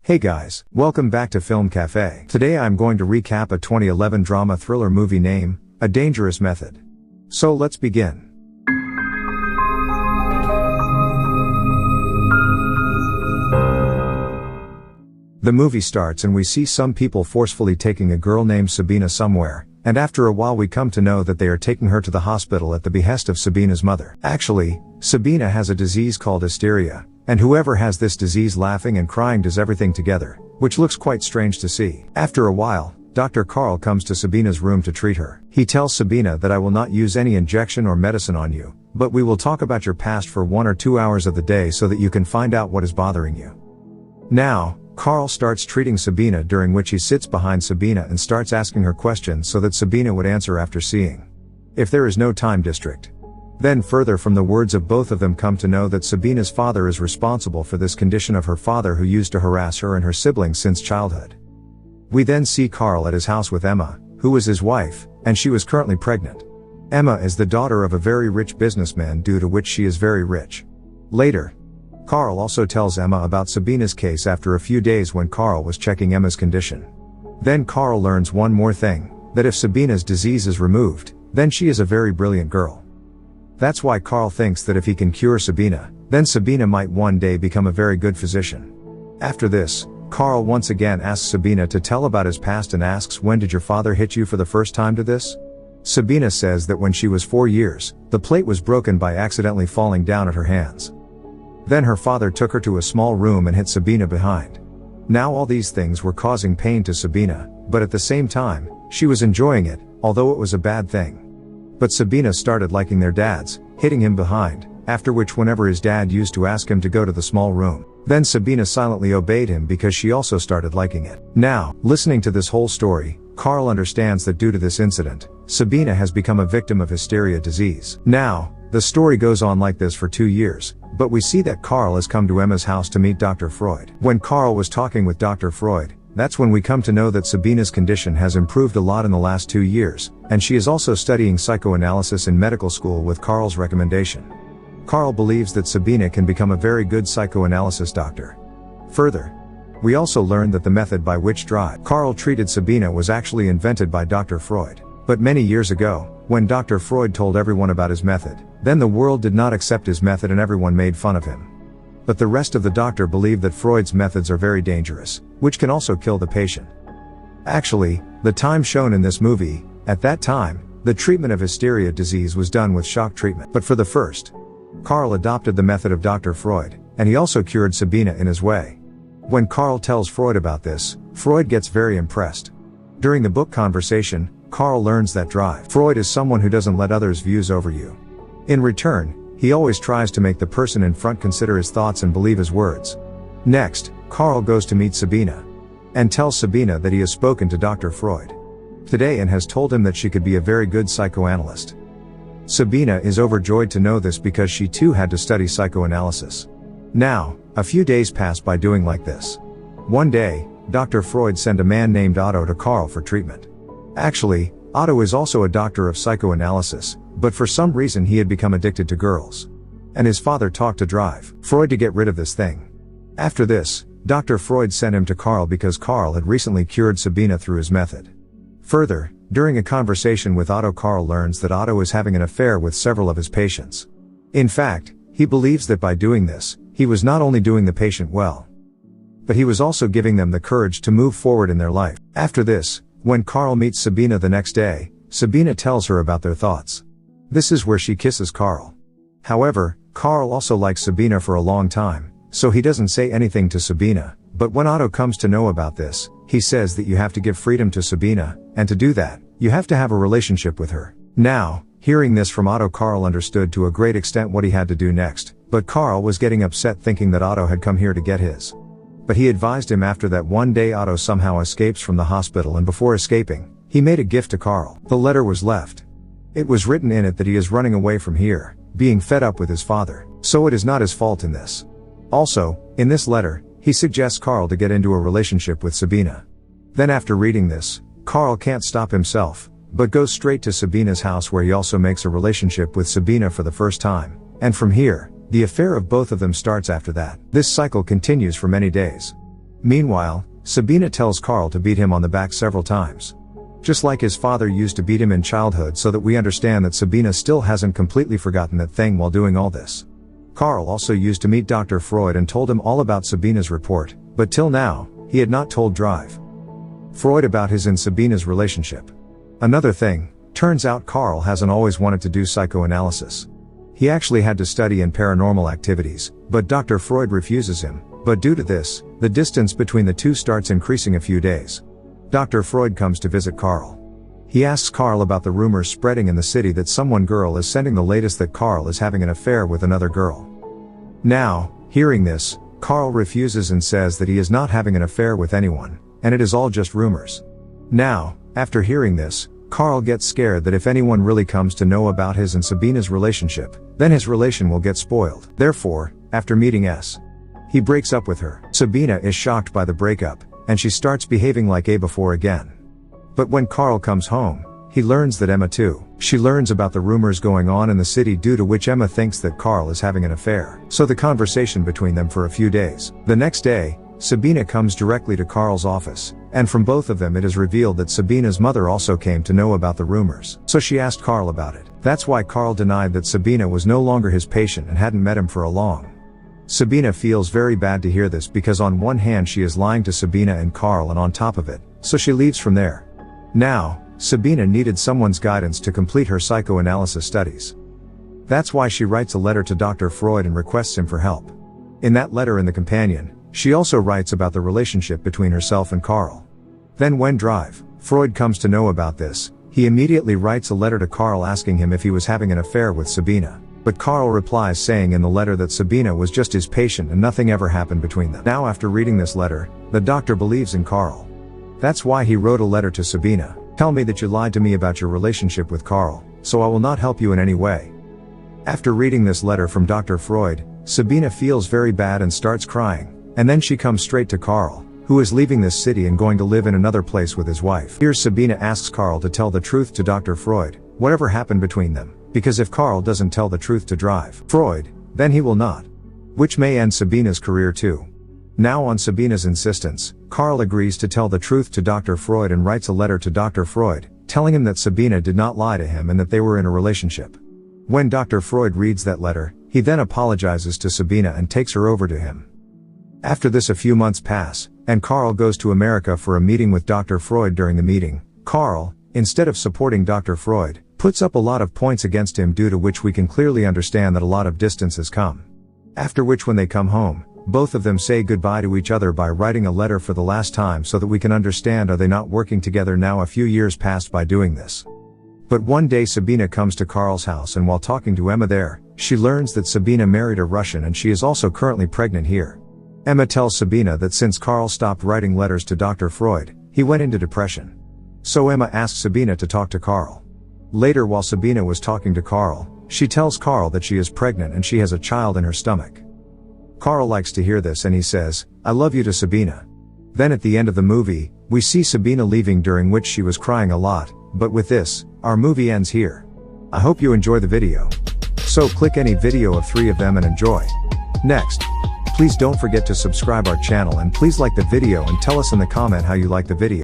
Hey guys, welcome back to Film Cafe. Today I'm going to recap a 2011 drama thriller movie named A Dangerous Method. So let's begin. The movie starts and we see some people forcefully taking a girl named Sabina somewhere, and after a while we come to know that they are taking her to the hospital at the behest of Sabina's mother. Actually, Sabina has a disease called hysteria, and whoever has this disease laughing and crying does everything together, which looks quite strange to see. After a while, Dr. Carl comes to Sabina's room to treat her. He tells Sabina that I will not use any injection or medicine on you, but we will talk about your past for 1 or 2 hours of the day so that you can find out what is bothering you. Now, Carl starts treating Sabina, during which he sits behind Sabina and starts asking her questions so that Sabina would answer after seeing if there is no time district. Then further from the words of both of them come to know that Sabina's father is responsible for this condition of her father, who used to harass her and her siblings since childhood. We then see Carl at his house with Emma, who was his wife, and she was currently pregnant. Emma is the daughter of a very rich businessman, due to which she is very rich. Later, Carl also tells Emma about Sabina's case after a few days when Carl was checking Emma's condition. Then Carl learns one more thing, that if Sabina's disease is removed, then she is a very brilliant girl. That's why Carl thinks that if he can cure Sabina, then Sabina might one day become a very good physician. After this, Carl once again asks Sabina to tell about his past and asks, when did your father hit you for the first time to this? Sabina says that when she was 4 years, the plate was broken by accidentally falling down at her hands. Then her father took her to a small room and hit Sabina behind. Now all these things were causing pain to Sabina, but at the same time, she was enjoying it, although it was a bad thing. But Sabina started liking their dads, hitting him behind, after which whenever his dad used to ask him to go to the small room, then Sabina silently obeyed him because she also started liking it. Now, listening to this whole story, Carl understands that due to this incident, Sabina has become a victim of hysteria disease. Now, the story goes on like this for 2 years, but we see that Carl has come to Emma's house to meet Dr. Freud. When Carl was talking with Dr. Freud, that's when we come to know that Sabina's condition has improved a lot in the last 2 years, and she is also studying psychoanalysis in medical school with Carl's recommendation. Carl believes that Sabina can become a very good psychoanalysis doctor. Further, we also learn that the method by which Carl treated Sabina was actually invented by Dr. Freud. But many years ago, when Dr. Freud told everyone about his method, then the world did not accept his method and everyone made fun of him. But the rest of the doctor believed that Freud's methods are very dangerous, which can also kill the patient. Actually, the time shown in this movie, at that time, the treatment of hysteria disease was done with shock treatment. But for the first, Carl adopted the method of Dr. Freud, and he also cured Sabina in his way. When Carl tells Freud about this, Freud gets very impressed. During the book conversation, Carl learns that Freud is someone who doesn't let others' views over you. In return, he always tries to make the person in front consider his thoughts and believe his words. Next, Carl goes to meet Sabina, and tells Sabina that he has spoken to Dr. Freud today and has told him that she could be a very good psychoanalyst. Sabina is overjoyed to know this because she too had to study psychoanalysis. Now, a few days pass by doing like this. One day, Dr. Freud sent a man named Otto to Carl for treatment. Actually, Otto is also a doctor of psychoanalysis, but for some reason he had become addicted to girls. And his father talked to Freud to get rid of this thing. After this, Dr. Freud sent him to Carl because Carl had recently cured Sabina through his method. Further, during a conversation with Otto, Carl learns that Otto is having an affair with several of his patients. In fact, he believes that by doing this, he was not only doing the patient well, but he was also giving them the courage to move forward in their life. After this, when Carl meets Sabina the next day, Sabina tells her about their thoughts. This is where she kisses Carl. However, Carl also likes Sabina for a long time, so he doesn't say anything to Sabina, but when Otto comes to know about this, he says that you have to give freedom to Sabina, and to do that, you have to have a relationship with her. Now, hearing this from Otto, Carl understood to a great extent what he had to do next, but Carl was getting upset thinking that Otto had come here to get his. But he advised him after that one day Otto somehow escapes from the hospital, and before escaping, he made a gift to Carl. The letter was left. It was written in it that he is running away from here, being fed up with his father, so it is not his fault in this. Also, in this letter, he suggests Carl to get into a relationship with Sabina. Then after reading this, Carl can't stop himself, but goes straight to Sabina's house where he also makes a relationship with Sabina for the first time, and from here, the affair of both of them starts after that. This cycle continues for many days. Meanwhile, Sabina tells Carl to beat him on the back several times. Just like his father used to beat him in childhood, so that we understand that Sabina still hasn't completely forgotten that thing while doing all this. Carl also used to meet Dr. Freud and told him all about Sabina's report, but till now, he had not told Freud about his and Sabina's relationship. Another thing, turns out Carl hasn't always wanted to do psychoanalysis. He actually had to study in paranormal activities, but Dr. Freud refuses him, but due to this, the distance between the two starts increasing a few days. Dr. Freud comes to visit Carl. He asks Carl about the rumors spreading in the city that someone girl is sending the latest that Carl is having an affair with another girl. Now, hearing this, Carl refuses and says that he is not having an affair with anyone, and it is all just rumors. Now, after hearing this, Carl gets scared that if anyone really comes to know about his and Sabina's relationship, then his relation will get spoiled. Therefore, after meeting he breaks up with her. Sabina is shocked by the breakup, and she starts behaving like a before again. But when Carl comes home, he learns that Emma too. She learns about the rumors going on in the city, due to which Emma thinks that Carl is having an affair. So the conversation between them for a few days. The next day, Sabina comes directly to Carl's office, and from both of them it is revealed that Sabina's mother also came to know about the rumors. So she asked Carl about it. That's why Carl denied that Sabina was no longer his patient and hadn't met him for a long. Sabina feels very bad to hear this, because on one hand she is lying to Sabina and Carl, and on top of it, so she leaves from there. Now, Sabina needed someone's guidance to complete her psychoanalysis studies. That's why she writes a letter to Dr. Freud and requests him for help. In that letter, in the companion, she also writes about the relationship between herself and Carl. Then when Freud comes to know about this, he immediately writes a letter to Carl asking him if he was having an affair with Sabina. But Carl replies saying in the letter that Sabina was just his patient and nothing ever happened between them. Now after reading this letter, the doctor believes in Carl. That's why he wrote a letter to Sabina. Tell me that you lied to me about your relationship with Carl, so I will not help you in any way. After reading this letter from Dr. Freud, Sabina feels very bad and starts crying, and then she comes straight to Carl, who is leaving this city and going to live in another place with his wife. Here Sabina asks Carl to tell the truth to Dr. Freud, whatever happened between them, because if Carl doesn't tell the truth to Freud, then he will not. Which may end Sabina's career too. Now on Sabina's insistence, Carl agrees to tell the truth to Dr. Freud and writes a letter to Dr. Freud, telling him that Sabina did not lie to him and that they were in a relationship. When Dr. Freud reads that letter, he then apologizes to Sabina and takes her over to him. After this, a few months pass, and Carl goes to America for a meeting with Dr. Freud. During the meeting, Carl, instead of supporting Dr. Freud, puts up a lot of points against him, due to which we can clearly understand that a lot of distance has come. After which, when they come home, both of them say goodbye to each other by writing a letter for the last time, so that we can understand, are they not working together now? A few years passed by doing this. But one day Sabina comes to Carl's house, and while talking to Emma there, she learns that Sabina married a Russian and she is also currently pregnant here. Emma tells Sabina that since Carl stopped writing letters to Dr. Freud, he went into depression. So Emma asks Sabina to talk to Carl. Later, while Sabina was talking to Carl, she tells Carl that she is pregnant and she has a child in her stomach. Carl likes to hear this and he says, "I love you" to Sabina. Then at the end of the movie, we see Sabina leaving, during which she was crying a lot. But with this, our movie ends here. I hope you enjoy the video. So click any video of 3 of them and enjoy. Next, please don't forget to subscribe our channel, and please like the video and tell us in the comment how you like the video.